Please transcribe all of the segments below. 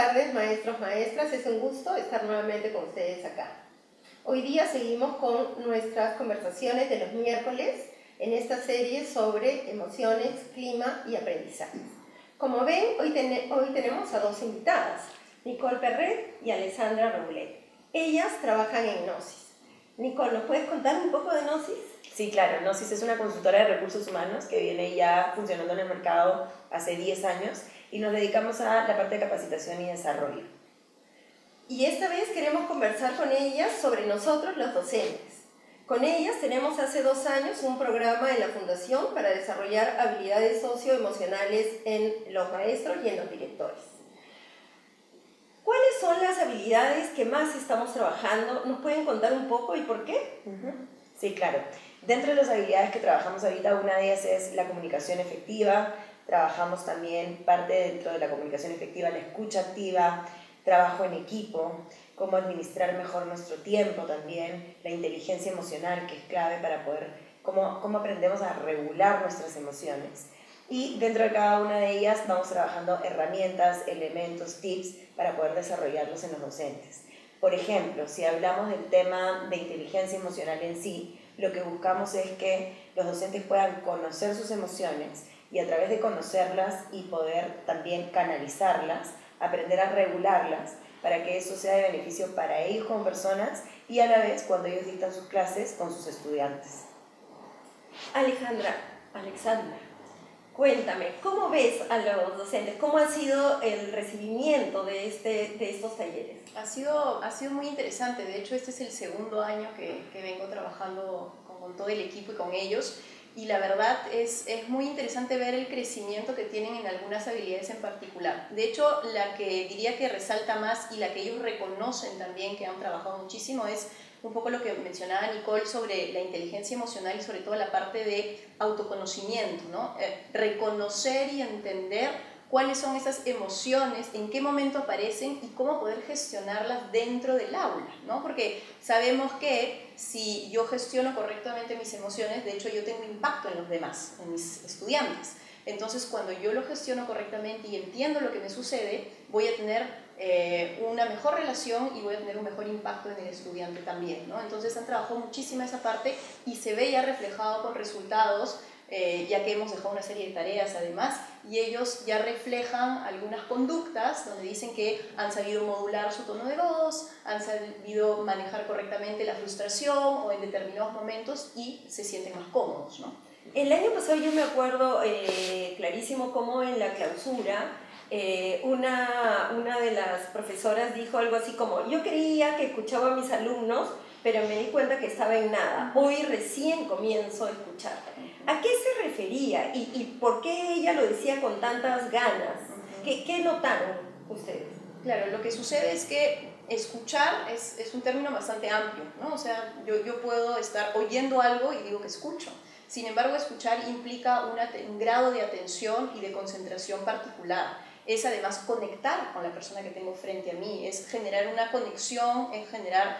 tardes, maestros, maestras. Es un gusto estar nuevamente con ustedes acá. Hoy día seguimos con nuestras conversaciones de los miércoles en esta serie sobre emociones, clima y aprendizaje. Como ven, hoy tenemos a dos invitadas, Nicole Perret y Alessandra Roulet. Ellas trabajan en Gnosis. Nicole, ¿nos puedes contar un poco de Gnosis? Sí, claro. Gnosis es una consultora de recursos humanos que viene ya funcionando en el mercado hace 10 años y nos dedicamos a la parte de capacitación y desarrollo. Y esta vez queremos conversar con ellas sobre nosotros los docentes. Con ellas tenemos hace 2 años un programa en la Fundación para desarrollar habilidades socioemocionales en los maestros y en los directores. ¿Cuáles son las habilidades que más estamos trabajando? ¿Nos pueden contar un poco y por qué? Sí, claro. Dentro de las habilidades que trabajamos ahorita, una de ellas es la comunicación efectiva. Trabajamos también parte dentro de la comunicación efectiva, la escucha activa, trabajo en equipo, cómo administrar mejor nuestro tiempo también, la inteligencia emocional, que es clave para poder, cómo aprendemos a regular nuestras emociones. Y dentro de cada una de ellas vamos trabajando herramientas, elementos, tips para poder desarrollarlos en los docentes. Por ejemplo, si hablamos del tema de inteligencia emocional en sí, lo que buscamos es que los docentes puedan conocer sus emociones y a través de conocerlas y poder también canalizarlas, aprender a regularlas para que eso sea de beneficio para ellos como personas y a la vez cuando ellos dictan sus clases con sus estudiantes. Alessandra, cuéntame, ¿cómo ves a los docentes? ¿Cómo ha sido el recibimiento de estos talleres? Ha sido muy interesante. De hecho, este es el segundo año que vengo trabajando con todo el equipo y con ellos. Y la verdad es muy interesante ver el crecimiento que tienen en algunas habilidades en particular. De hecho, la que diría que resalta más y la que ellos reconocen también que han trabajado muchísimo es un poco lo que mencionaba Nicole sobre la inteligencia emocional y sobre todo la parte de autoconocimiento, ¿no? Reconocer y entender cuáles son esas emociones, en qué momento aparecen y cómo poder gestionarlas dentro del aula, ¿no? Porque sabemos que si yo gestiono correctamente mis emociones, de hecho yo tengo impacto en los demás, en mis estudiantes. Entonces cuando yo lo gestiono correctamente y entiendo lo que me sucede, voy a tener una mejor relación y voy a tener un mejor impacto en el estudiante también, ¿no? Entonces han trabajado muchísimo esa parte y se ve ya reflejado con resultados, ya que hemos dejado una serie de tareas además, y ellos ya reflejan algunas conductas donde dicen que han sabido modular su tono de voz, han sabido manejar correctamente la frustración o en determinados momentos y se sienten más cómodos, ¿no? El año pasado yo me acuerdo clarísimo cómo en la clausura una de las profesoras dijo algo así como: yo creía que escuchaba a mis alumnos, pero me di cuenta que estaba en nada. Hoy recién comienzo a escuchar. ¿A qué se refería y por qué ella lo decía con tantas ganas? ¿Qué notaron ustedes? Claro, lo que sucede es que escuchar es un término bastante amplio, ¿no? O sea, yo puedo estar oyendo algo y digo que escucho. Sin embargo, escuchar implica un grado de atención y de concentración particular. Es además conectar con la persona que tengo frente a mí, es generar una conexión, es generar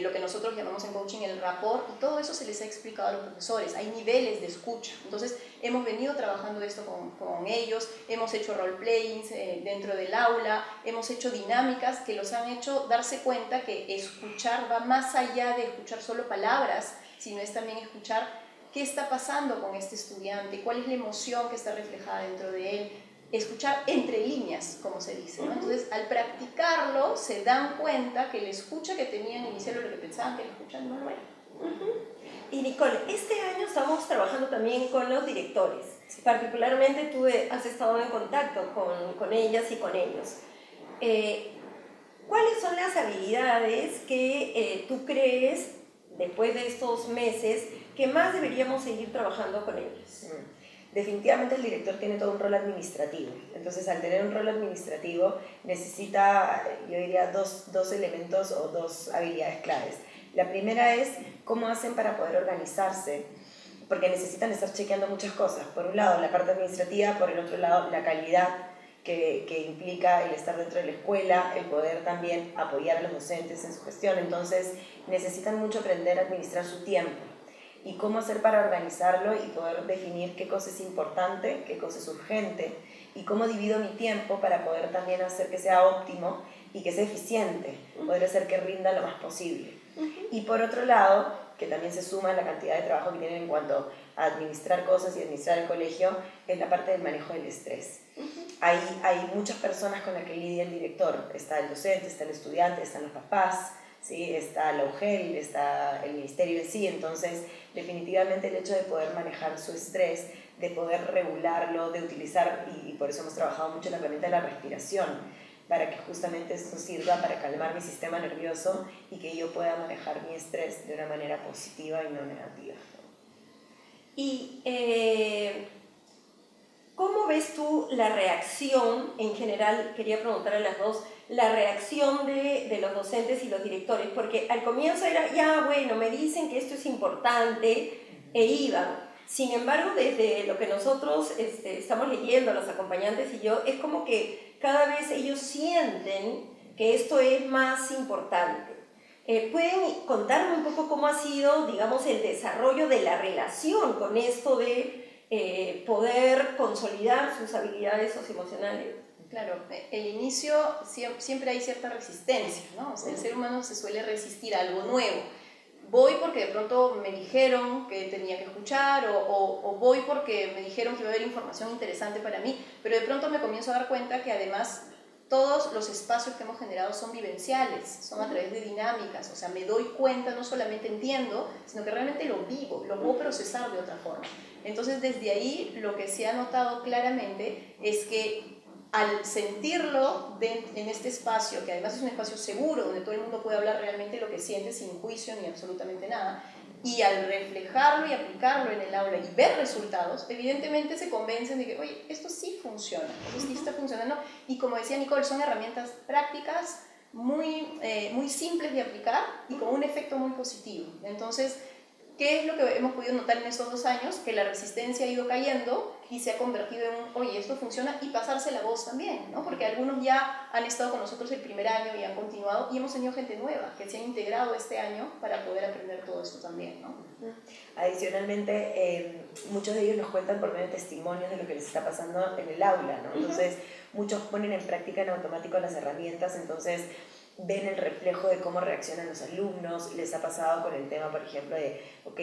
lo que nosotros llamamos en coaching el rapport, y todo eso se les ha explicado a los profesores. Hay niveles de escucha. Entonces hemos venido trabajando esto con ellos, hemos hecho role-playings dentro del aula, hemos hecho dinámicas que los han hecho darse cuenta que escuchar va más allá de escuchar solo palabras, sino es también escuchar qué está pasando con este estudiante, cuál es la emoción que está reflejada dentro de él, escuchar entre líneas, como se dice, ¿no? Entonces, al practicarlo, se dan cuenta que la escucha que tenían inicial o lo que pensaban que la escucha no lo era. Y Nicole, este año estamos trabajando también con los directores. Sí. Particularmente tú has estado en contacto con ellas y con ellos. ¿Cuáles son las habilidades que tú crees, después de estos meses, que más deberíamos seguir trabajando con ellos? Definitivamente el director tiene todo un rol administrativo. Entonces, al tener un rol administrativo, necesita, yo diría, dos elementos o dos habilidades claves. La primera es cómo hacen para poder organizarse, porque necesitan estar chequeando muchas cosas. Por un lado, la parte administrativa, por el otro lado, la calidad que implica el estar dentro de la escuela, el poder también apoyar a los docentes en su gestión. Entonces, necesitan mucho aprender a administrar su tiempo y cómo hacer para organizarlo y poder definir qué cosa es importante, qué cosa es urgente y cómo divido mi tiempo para poder también hacer que sea óptimo y que sea eficiente, poder hacer que rinda lo más posible. Y por otro lado, que también se suma la cantidad de trabajo que tienen en cuanto a administrar cosas y administrar el colegio, es la parte del manejo del estrés. Hay muchas personas con las que lidia el director. Está el docente, está el estudiante, están los papás, ¿sí? Está la UGEL, está el ministerio en sí. Entonces, definitivamente el hecho de poder manejar su estrés, de poder regularlo, de utilizar, y por eso hemos trabajado mucho en la herramienta de la respiración, para que justamente esto sirva para calmar mi sistema nervioso y que yo pueda manejar mi estrés de una manera positiva y no negativa. Y ¿cómo ves tú la reacción en general? Quería preguntar a las dos, la reacción de los docentes y los directores, porque al comienzo era, ya bueno, me dicen que esto es importante, e iban. Sin embargo, desde lo que nosotros estamos leyendo, los acompañantes y yo, es como que cada vez ellos sienten que esto es más importante. ¿Pueden contarme un poco cómo ha sido, digamos, el desarrollo de la relación con esto de poder consolidar sus habilidades socioemocionales? Claro, el inicio siempre hay cierta resistencia, ¿no? O sea, el ser humano se suele resistir a algo nuevo. Voy porque de pronto me dijeron que tenía que escuchar o voy porque me dijeron que iba a haber información interesante para mí, pero de pronto me comienzo a dar cuenta que además todos los espacios que hemos generado son vivenciales, son a través de dinámicas, o sea, me doy cuenta, no solamente entiendo, sino que realmente lo vivo, lo puedo procesar de otra forma. Entonces, desde ahí, lo que se ha notado claramente es que al sentirlo en este espacio, que además es un espacio seguro, donde todo el mundo puede hablar realmente lo que siente sin juicio ni absolutamente nada, y al reflejarlo y aplicarlo en el aula y ver resultados, evidentemente se convencen de que, oye, esto sí funciona, esto sí está funcionando, y como decía Nicole, son herramientas prácticas muy simples de aplicar y con un efecto muy positivo. Entonces, ¿qué es lo que hemos podido notar en estos 2 años? Que la resistencia ha ido cayendo y se ha convertido en un, oye, esto funciona, y pasarse la voz también, ¿no? Porque algunos ya han estado con nosotros el primer año y han continuado, y hemos tenido gente nueva que se ha integrado este año para poder aprender todo esto también, ¿no? Adicionalmente, muchos de ellos nos cuentan por medio de testimonios de lo que les está pasando en el aula, ¿no? Entonces, muchos ponen en práctica en automático las herramientas, entonces ven el reflejo de cómo reaccionan los alumnos. Les ha pasado con el tema, por ejemplo, de, ok,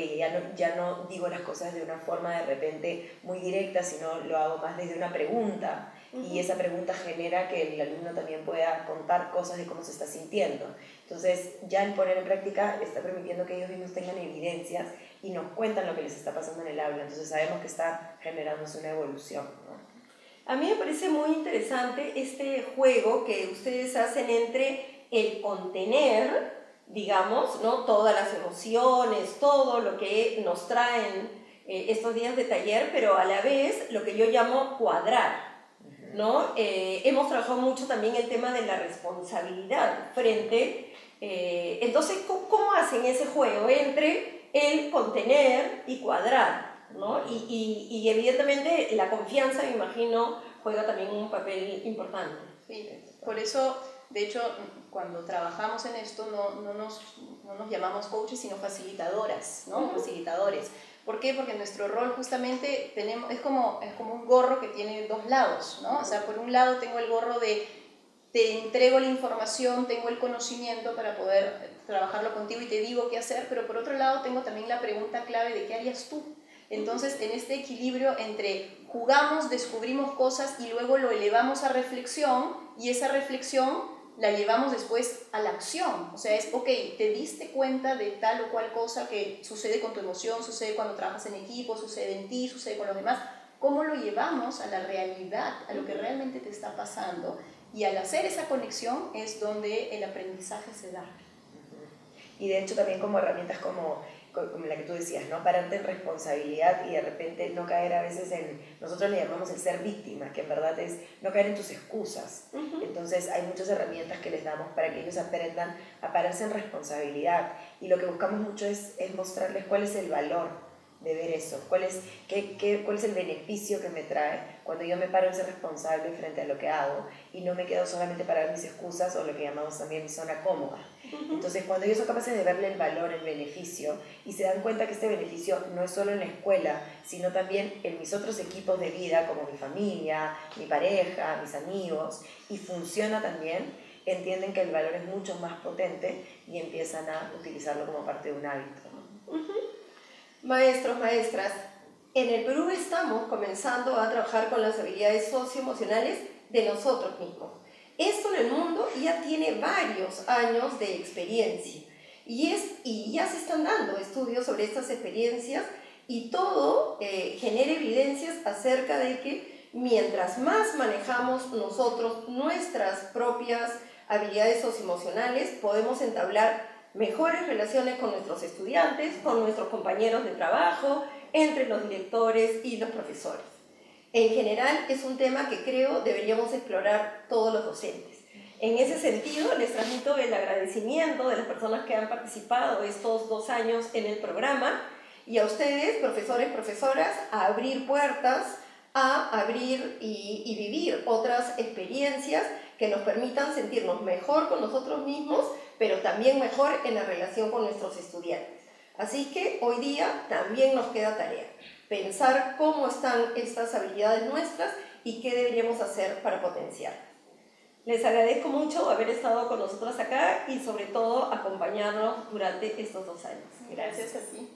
ya no digo las cosas de una forma de repente muy directa, sino lo hago más desde una pregunta, y esa pregunta genera que el alumno también pueda contar cosas de cómo se está sintiendo. Entonces, ya el poner en práctica está permitiendo que ellos mismos tengan evidencias y nos cuentan lo que les está pasando en el aula, entonces sabemos que está generándose una evolución, ¿no? A mí me parece muy interesante este juego que ustedes hacen entre el contener, digamos, ¿no? Todas las emociones, todo lo que nos traen estos días de taller, pero a la vez lo que yo llamo cuadrar, ¿no? Hemos trabajado mucho también el tema de la responsabilidad frente, entonces, ¿cómo hacen ese juego entre el contener y cuadrar, ¿no? Y evidentemente la confianza, me imagino, juega también un papel importante. Sí, por eso, de hecho, cuando trabajamos en esto no nos llamamos coaches, sino facilitadoras, ¿no? Facilitadores. ¿Por qué? Porque nuestro rol justamente es como un gorro que tiene 2 lados, ¿no? O sea, por un lado tengo el gorro de te entrego la información, tengo el conocimiento para poder trabajarlo contigo y te digo qué hacer, pero por otro lado tengo también la pregunta clave de qué harías tú. Entonces, en este equilibrio entre jugamos, descubrimos cosas y luego lo elevamos a reflexión, y esa reflexión la llevamos después a la acción. O sea, es, ok, te diste cuenta de tal o cual cosa que sucede con tu emoción, sucede cuando trabajas en equipo, sucede en ti, sucede con los demás. ¿Cómo lo llevamos a la realidad, a lo que realmente te está pasando? Y al hacer esa conexión es donde el aprendizaje se da. Y de hecho también como herramientas como la que tú decías, ¿no? Pararte en responsabilidad y de repente no caer a veces en, nosotros le llamamos el ser víctima, que en verdad es no caer en tus excusas. Entonces hay muchas herramientas que les damos para que ellos aprendan a pararse en responsabilidad, y lo que buscamos mucho es mostrarles cuál es el valor de ver eso, cuál es el beneficio que me trae cuando yo me paro en ser responsable frente a lo que hago y no me quedo solamente para mis excusas o lo que llamamos también mi zona cómoda. Entonces, cuando ellos son capaces de verle el valor, el beneficio, y se dan cuenta que este beneficio no es solo en la escuela, sino también en mis otros equipos de vida, como mi familia, mi pareja, mis amigos, y funciona también, entienden que el valor es mucho más potente y empiezan a utilizarlo como parte de un hábito. Maestros, maestras, en el Perú estamos comenzando a trabajar con las habilidades socioemocionales de nosotros mismos. Esto en el mundo ya tiene varios años de experiencia y ya se están dando estudios sobre estas experiencias y todo genera evidencias acerca de que mientras más manejamos nosotros nuestras propias habilidades socioemocionales, podemos entablar mejores relaciones con nuestros estudiantes, con nuestros compañeros de trabajo, entre los directores y los profesores. En general es un tema que creo deberíamos explorar todos los docentes. En ese sentido, les transmito el agradecimiento de las personas que han participado estos 2 años en el programa y a ustedes, profesores, profesoras, a abrir puertas, a abrir y vivir otras experiencias que nos permitan sentirnos mejor con nosotros mismos, pero también mejor en la relación con nuestros estudiantes. Así que hoy día también nos queda tarea, pensar cómo están estas habilidades nuestras y qué deberíamos hacer para potenciarlas. Les agradezco mucho haber estado con nosotros acá y sobre todo acompañarnos durante estos 2 años. Gracias a ti.